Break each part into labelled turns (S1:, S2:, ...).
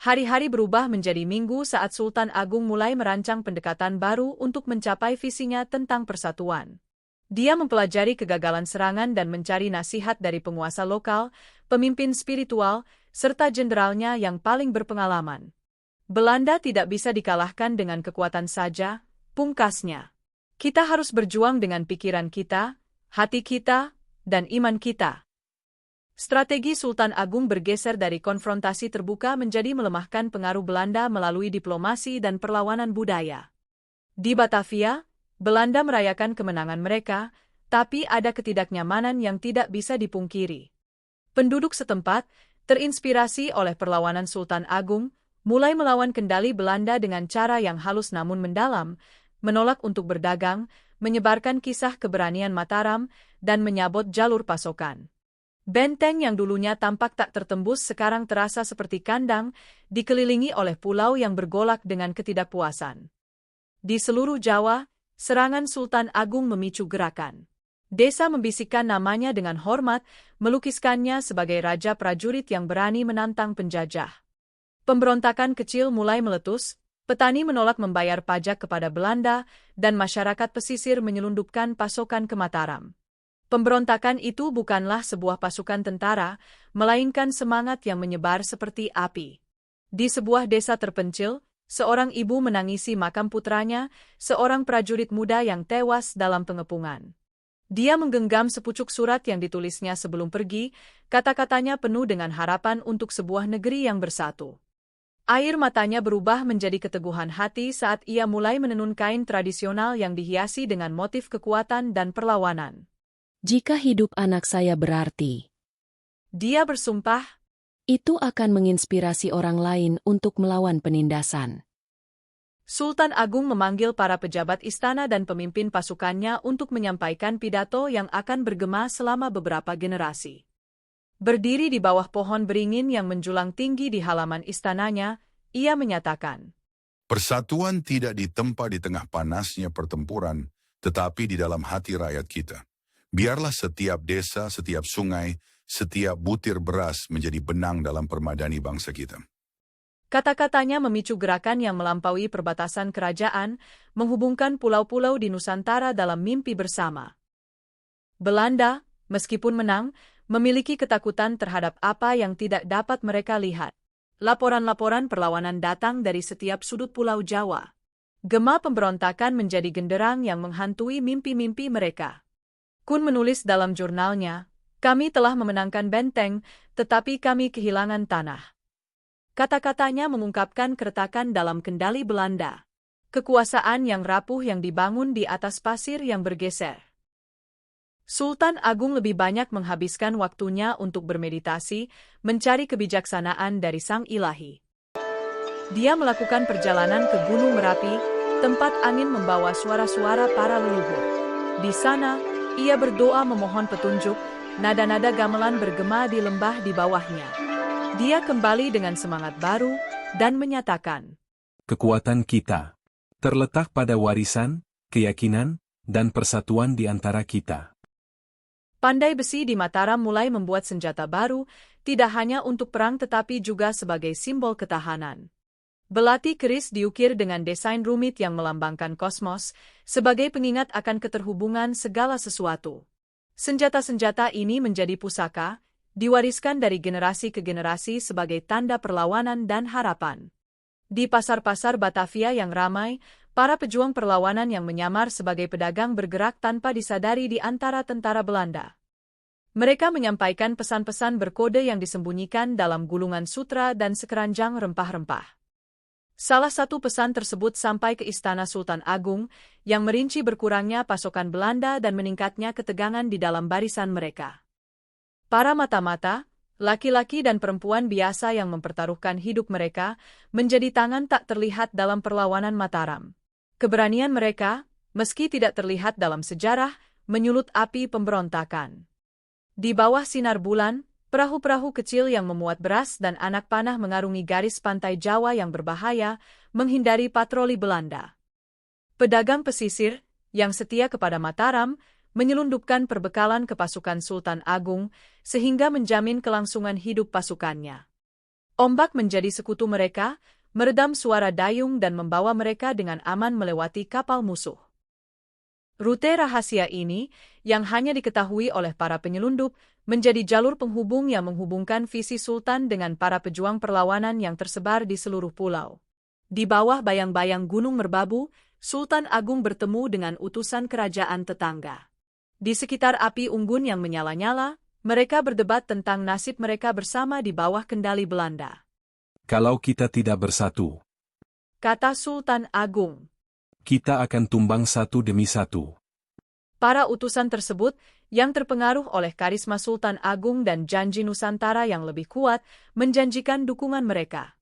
S1: Hari-hari berubah menjadi minggu saat Sultan Agung mulai merancang pendekatan baru untuk mencapai visinya tentang persatuan. Dia mempelajari kegagalan serangan dan mencari nasihat dari penguasa lokal, pemimpin spiritual, serta jenderalnya yang paling berpengalaman. Belanda tidak bisa dikalahkan dengan kekuatan saja, pungkasnya. Kita harus berjuang dengan pikiran kita, hati kita, dan iman kita. Strategi Sultan Agung bergeser dari konfrontasi terbuka menjadi melemahkan pengaruh Belanda melalui diplomasi dan perlawanan budaya. Di Batavia, Belanda merayakan kemenangan mereka, tapi ada ketidaknyamanan yang tidak bisa dipungkiri. Penduduk setempat, terinspirasi oleh perlawanan Sultan Agung, mulai melawan kendali Belanda dengan cara yang halus namun mendalam, menolak untuk berdagang, menyebarkan kisah keberanian Mataram, dan menyabot jalur pasokan. Benteng yang dulunya tampak tak tertembus sekarang terasa seperti kandang, dikelilingi oleh pulau yang bergolak dengan ketidakpuasan. Di seluruh Jawa, serangan Sultan Agung memicu gerakan. Desa membisikkan namanya dengan hormat, melukiskannya sebagai raja prajurit yang berani menantang penjajah. Pemberontakan kecil mulai meletus, petani menolak membayar pajak kepada Belanda, dan masyarakat pesisir menyelundupkan pasokan ke Mataram. Pemberontakan itu bukanlah sebuah pasukan tentara, melainkan semangat yang menyebar seperti api. Di sebuah desa terpencil, seorang ibu menangisi makam putranya, seorang prajurit muda yang tewas dalam pengepungan. Dia menggenggam sepucuk surat yang ditulisnya sebelum pergi, kata-katanya penuh dengan harapan untuk sebuah negeri yang bersatu. Air matanya berubah menjadi keteguhan hati saat ia mulai menenun kain tradisional yang dihiasi dengan motif kekuatan dan perlawanan.
S2: Jika hidup anak saya berarti,
S1: dia bersumpah,
S2: itu akan menginspirasi orang lain untuk melawan penindasan.
S1: Sultan Agung memanggil para pejabat istana dan pemimpin pasukannya untuk menyampaikan pidato yang akan bergema selama beberapa generasi. Berdiri di bawah pohon beringin yang menjulang tinggi di halaman istananya, ia menyatakan,
S3: "Persatuan tidak ditempa di tengah panasnya pertempuran, tetapi di dalam hati rakyat kita. Biarlah setiap desa, setiap sungai, setiap butir beras menjadi benang dalam permadani bangsa kita."
S1: Kata-katanya memicu gerakan yang melampaui perbatasan kerajaan, menghubungkan pulau-pulau di Nusantara dalam mimpi bersama. Belanda, meskipun menang, memiliki ketakutan terhadap apa yang tidak dapat mereka lihat. Laporan-laporan perlawanan datang dari setiap sudut pulau Jawa. Gema pemberontakan menjadi genderang yang menghantui mimpi-mimpi mereka. Kun menulis dalam jurnalnya, "Kami telah memenangkan benteng, tetapi kami kehilangan tanah." Kata-katanya mengungkapkan keretakan dalam kendali Belanda. Kekuasaan yang rapuh yang dibangun di atas pasir yang bergeser. Sultan Agung lebih banyak menghabiskan waktunya untuk bermeditasi, mencari kebijaksanaan dari Sang Ilahi. Dia melakukan perjalanan ke Gunung Merapi, tempat angin membawa suara-suara para leluhur. Di sana, ia berdoa memohon petunjuk, nada-nada gamelan bergema di lembah di bawahnya. Dia kembali dengan semangat baru, dan menyatakan,
S4: "Kekuatan kita terletak pada warisan, keyakinan, dan persatuan di antara kita."
S1: Pandai besi di Mataram mulai membuat senjata baru, tidak hanya untuk perang tetapi juga sebagai simbol ketahanan. Belati keris diukir dengan desain rumit yang melambangkan kosmos, sebagai pengingat akan keterhubungan segala sesuatu. Senjata-senjata ini menjadi pusaka, diwariskan dari generasi ke generasi sebagai tanda perlawanan dan harapan. Di pasar-pasar Batavia yang ramai, para pejuang perlawanan yang menyamar sebagai pedagang bergerak tanpa disadari di antara tentara Belanda. Mereka menyampaikan pesan-pesan berkode yang disembunyikan dalam gulungan sutra dan sekeranjang rempah-rempah. Salah satu pesan tersebut sampai ke Istana Sultan Agung, yang merinci berkurangnya pasokan Belanda dan meningkatnya ketegangan di dalam barisan mereka. Para mata-mata, laki-laki dan perempuan biasa yang mempertaruhkan hidup mereka, menjadi tangan tak terlihat dalam perlawanan Mataram. Keberanian mereka, meski tidak terlihat dalam sejarah, menyulut api pemberontakan. Di bawah sinar bulan, perahu-perahu kecil yang memuat beras dan anak panah mengarungi garis pantai Jawa yang berbahaya, menghindari patroli Belanda. Pedagang pesisir, yang setia kepada Mataram, menyelundupkan perbekalan ke pasukan Sultan Agung, sehingga menjamin kelangsungan hidup pasukannya. Ombak menjadi sekutu mereka, meredam suara dayung dan membawa mereka dengan aman melewati kapal musuh. Rute rahasia ini, yang hanya diketahui oleh para penyelundup, menjadi jalur penghubung yang menghubungkan visi Sultan dengan para pejuang perlawanan yang tersebar di seluruh pulau. Di bawah bayang-bayang Gunung Merbabu, Sultan Agung bertemu dengan utusan kerajaan tetangga. Di sekitar api unggun yang menyala-nyala, mereka berdebat tentang nasib mereka bersama di bawah kendali Belanda.
S4: Kalau kita tidak bersatu,
S1: Kata Sultan Agung.
S4: kita akan tumbang satu demi satu.
S1: Para utusan tersebut, yang terpengaruh oleh karisma Sultan Agung dan janji Nusantara yang lebih kuat, menjanjikan dukungan mereka.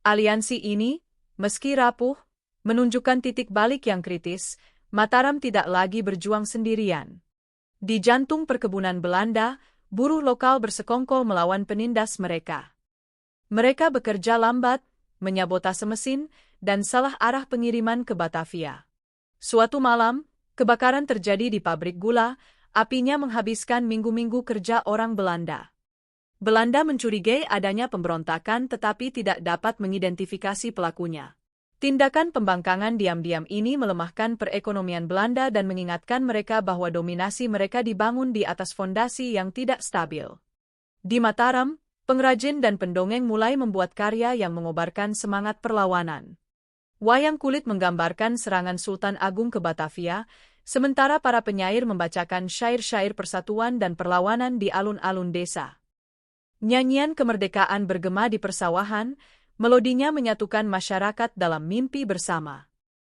S1: Aliansi ini, meski rapuh, menunjukkan titik balik yang kritis. Mataram tidak lagi berjuang sendirian. Di jantung perkebunan Belanda, buruh lokal bersekongkol melawan penindas mereka. Mereka bekerja lambat, menyabotase mesin, dan salah arah pengiriman ke Batavia. Suatu malam, kebakaran terjadi di pabrik gula, apinya menghabiskan minggu-minggu kerja orang Belanda. Belanda mencurigai adanya pemberontakan tetapi tidak dapat mengidentifikasi pelakunya. Tindakan pembangkangan diam-diam ini melemahkan perekonomian Belanda dan mengingatkan mereka bahwa dominasi mereka dibangun di atas fondasi yang tidak stabil. Di Mataram, pengrajin dan pendongeng mulai membuat karya yang mengobarkan semangat perlawanan. Wayang kulit menggambarkan serangan Sultan Agung ke Batavia, sementara para penyair membacakan syair-syair persatuan dan perlawanan di alun-alun desa. Nyanyian kemerdekaan bergema di persawahan, melodinya menyatukan masyarakat dalam mimpi bersama.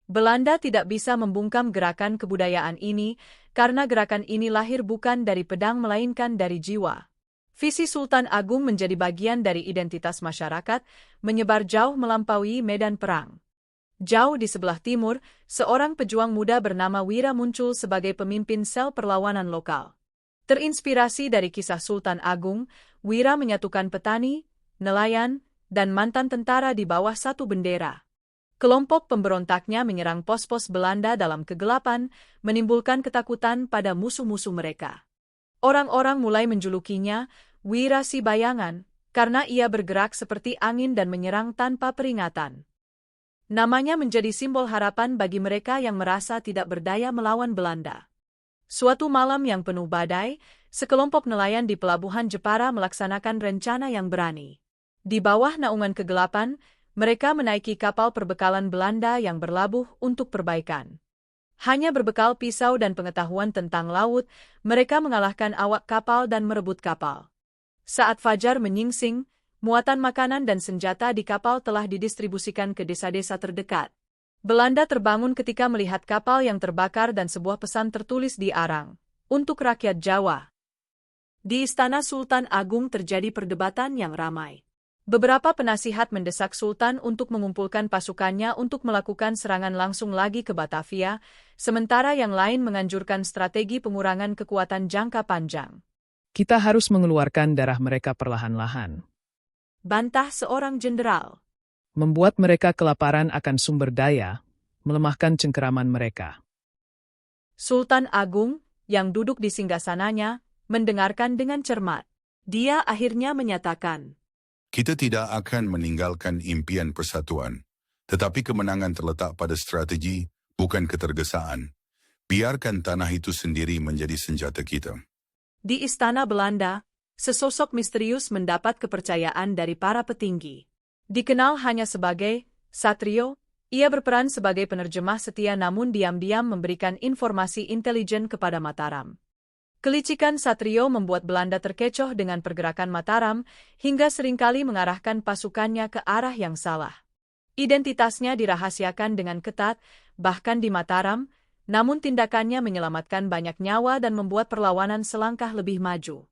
S1: Belanda tidak bisa membungkam gerakan kebudayaan ini, karena gerakan ini lahir bukan dari pedang melainkan dari jiwa. Visi Sultan Agung menjadi bagian dari identitas masyarakat, menyebar jauh melampaui medan perang. Jauh di sebelah timur, seorang pejuang muda bernama Wira muncul sebagai pemimpin sel perlawanan lokal. Terinspirasi dari kisah Sultan Agung, Wira menyatukan petani, nelayan, dan mantan tentara di bawah satu bendera. Kelompok pemberontaknya menyerang pos-pos Belanda dalam kegelapan, menimbulkan ketakutan pada musuh-musuh mereka. Orang-orang mulai menjulukinya Wira si Bayangan, karena ia bergerak seperti angin dan menyerang tanpa peringatan. Namanya menjadi simbol harapan bagi mereka yang merasa tidak berdaya melawan Belanda. Suatu malam yang penuh badai, sekelompok nelayan di pelabuhan Jepara melaksanakan rencana yang berani. Di bawah naungan kegelapan, mereka menaiki kapal perbekalan Belanda yang berlabuh untuk perbaikan. Hanya berbekal pisau dan pengetahuan tentang laut, mereka mengalahkan awak kapal dan merebut kapal. Saat fajar menyingsing, muatan makanan dan senjata di kapal telah didistribusikan ke desa-desa terdekat. Belanda terbangun ketika melihat kapal yang terbakar dan sebuah pesan tertulis di arang, untuk rakyat Jawa. Di Istana Sultan Agung terjadi perdebatan yang ramai. Beberapa penasihat mendesak Sultan untuk mengumpulkan pasukannya untuk melakukan serangan langsung lagi ke Batavia, sementara yang lain menganjurkan strategi pengurangan kekuatan jangka panjang.
S5: Kita harus mengeluarkan darah mereka perlahan-lahan.
S1: Bantah seorang jenderal.
S5: Membuat mereka kelaparan akan sumber daya, melemahkan cengkeraman mereka.
S1: Sultan Agung, yang duduk di singgasananya, mendengarkan dengan cermat. Dia akhirnya menyatakan,
S3: Kita tidak akan meninggalkan impian persatuan, tetapi kemenangan terletak pada strategi, bukan ketergesaan. Biarkan tanah itu sendiri menjadi senjata kita.
S1: Di istana Belanda, sesosok misterius mendapat kepercayaan dari para petinggi. Dikenal hanya sebagai Satrio, ia berperan sebagai penerjemah setia namun diam-diam memberikan informasi intelijen kepada Mataram. Kelicikan Satrio membuat Belanda terkecoh dengan pergerakan Mataram, hingga seringkali mengarahkan pasukannya ke arah yang salah. Identitasnya dirahasiakan dengan ketat, bahkan di Mataram, namun tindakannya menyelamatkan banyak nyawa dan membuat perlawanan selangkah lebih maju.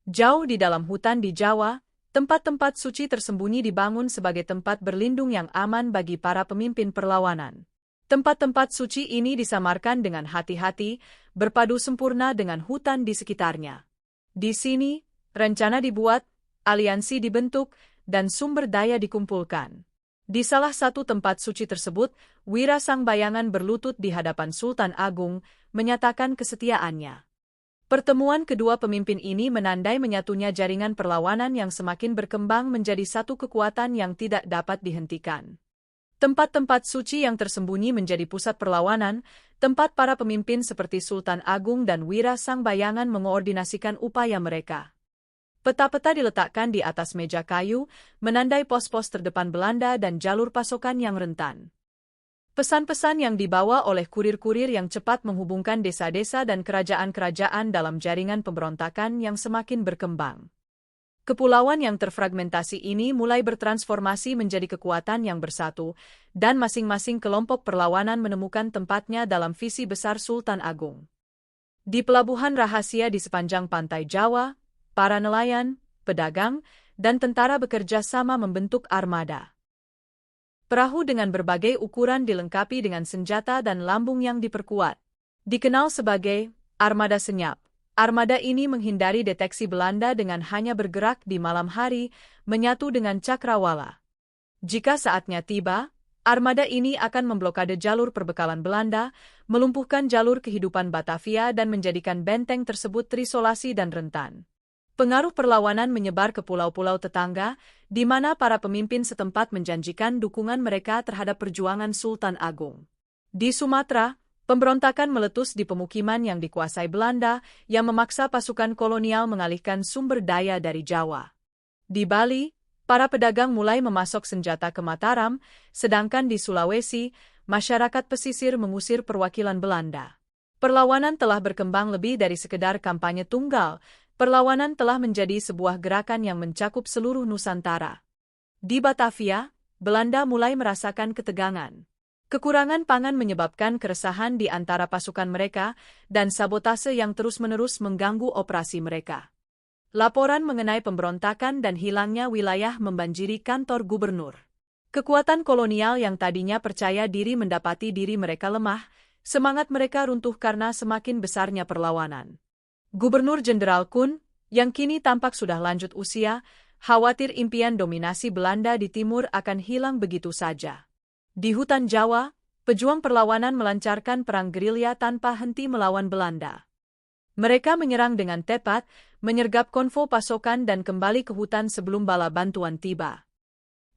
S1: Jauh di dalam hutan di Jawa, tempat-tempat suci tersembunyi dibangun sebagai tempat berlindung yang aman bagi para pemimpin perlawanan. Tempat-tempat suci ini disamarkan dengan hati-hati, berpadu sempurna dengan hutan di sekitarnya. Di sini, rencana dibuat, aliansi dibentuk, dan sumber daya dikumpulkan. Di salah satu tempat suci tersebut, Wira Sang Bayangan berlutut di hadapan Sultan Agung, menyatakan kesetiaannya. Pertemuan kedua pemimpin ini menandai menyatunya jaringan perlawanan yang semakin berkembang menjadi satu kekuatan yang tidak dapat dihentikan. Tempat-tempat suci yang tersembunyi menjadi pusat perlawanan, tempat para pemimpin seperti Sultan Agung dan Wira Sangbayangan mengoordinasikan upaya mereka. Peta-peta diletakkan di atas meja kayu, menandai pos-pos terdepan Belanda dan jalur pasokan yang rentan. Pesan-pesan yang dibawa oleh kurir-kurir yang cepat menghubungkan desa-desa dan kerajaan-kerajaan dalam jaringan pemberontakan yang semakin berkembang. Kepulauan yang terfragmentasi ini mulai bertransformasi menjadi kekuatan yang bersatu, dan masing-masing kelompok perlawanan menemukan tempatnya dalam visi besar Sultan Agung. Di pelabuhan rahasia di sepanjang pantai Jawa, para nelayan, pedagang, dan tentara bekerja sama membentuk armada. Perahu dengan berbagai ukuran dilengkapi dengan senjata dan lambung yang diperkuat. Dikenal sebagai armada senyap. Armada ini menghindari deteksi Belanda dengan hanya bergerak di malam hari, menyatu dengan cakrawala. Jika saatnya tiba, armada ini akan memblokade jalur perbekalan Belanda, melumpuhkan jalur kehidupan Batavia dan menjadikan benteng tersebut terisolasi dan rentan. Pengaruh perlawanan menyebar ke pulau-pulau tetangga, di mana para pemimpin setempat menjanjikan dukungan mereka terhadap perjuangan Sultan Agung. Di Sumatera, pemberontakan meletus di pemukiman yang dikuasai Belanda yang memaksa pasukan kolonial mengalihkan sumber daya dari Jawa. Di Bali, para pedagang mulai memasok senjata ke Mataram, sedangkan di Sulawesi, masyarakat pesisir mengusir perwakilan Belanda. Perlawanan telah berkembang lebih dari sekedar kampanye tunggal, perlawanan telah menjadi sebuah gerakan yang mencakup seluruh Nusantara. Di Batavia, Belanda mulai merasakan ketegangan. Kekurangan pangan menyebabkan keresahan di antara pasukan mereka dan sabotase yang terus-menerus mengganggu operasi mereka. Laporan mengenai pemberontakan dan hilangnya wilayah membanjiri kantor gubernur. Kekuatan kolonial yang tadinya percaya diri mendapati diri mereka lemah, semangat mereka runtuh karena semakin besarnya perlawanan. Gubernur Jenderal Kun, yang kini tampak sudah lanjut usia, khawatir impian dominasi Belanda di timur akan hilang begitu saja. Di hutan Jawa, pejuang perlawanan melancarkan perang gerilya tanpa henti melawan Belanda. Mereka menyerang dengan tepat, menyergap konvo pasokan dan kembali ke hutan sebelum bala bantuan tiba.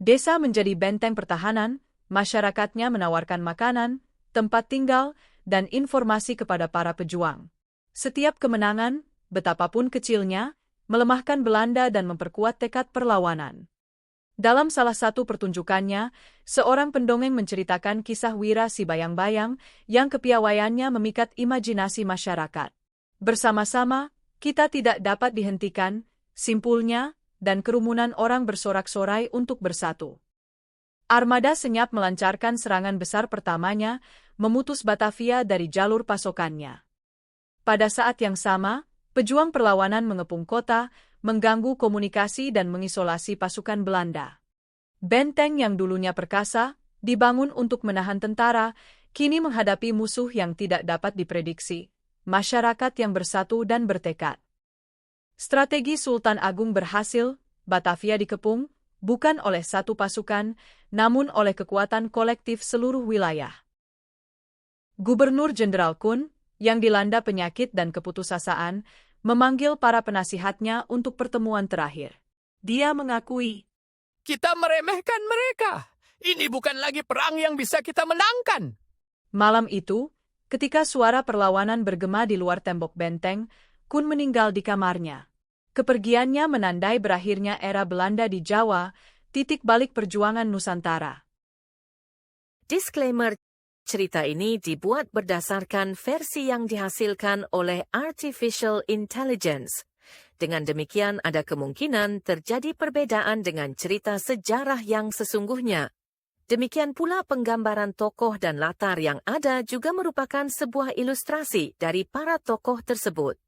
S1: Desa menjadi benteng pertahanan, masyarakatnya menawarkan makanan, tempat tinggal, dan informasi kepada para pejuang. Setiap kemenangan, betapapun kecilnya, melemahkan Belanda dan memperkuat tekad perlawanan. Dalam salah satu pertunjukannya, seorang pendongeng menceritakan kisah Wira si bayang-bayang yang kepiawaiannya memikat imajinasi masyarakat. Bersama-sama, kita tidak dapat dihentikan, simpulnya, dan kerumunan orang bersorak-sorai untuk bersatu. Armada senyap melancarkan serangan besar pertamanya, memutus Batavia dari jalur pasokannya. Pada saat yang sama, pejuang perlawanan mengepung kota, mengganggu komunikasi dan mengisolasi pasukan Belanda. Benteng yang dulunya perkasa, dibangun untuk menahan tentara, kini menghadapi musuh yang tidak dapat diprediksi, masyarakat yang bersatu dan bertekad. Strategi Sultan Agung berhasil, Batavia dikepung, bukan oleh satu pasukan, namun oleh kekuatan kolektif seluruh wilayah. Gubernur Jenderal Kun, yang dilanda penyakit dan keputusasaan, memanggil para penasihatnya untuk pertemuan terakhir. Dia mengakui,
S6: "Kita meremehkan mereka. Ini bukan lagi perang yang bisa kita menangkan."
S1: Malam itu, ketika suara perlawanan bergema di luar tembok benteng, Kun meninggal di kamarnya. Kepergiannya menandai berakhirnya era Belanda di Jawa, titik balik perjuangan Nusantara.
S7: Disclaimer. Cerita ini dibuat berdasarkan versi yang dihasilkan oleh Artificial Intelligence. Dengan demikian ada kemungkinan terjadi perbedaan dengan cerita sejarah yang sesungguhnya. Demikian pula penggambaran tokoh dan latar yang ada juga merupakan sebuah ilustrasi dari para tokoh tersebut.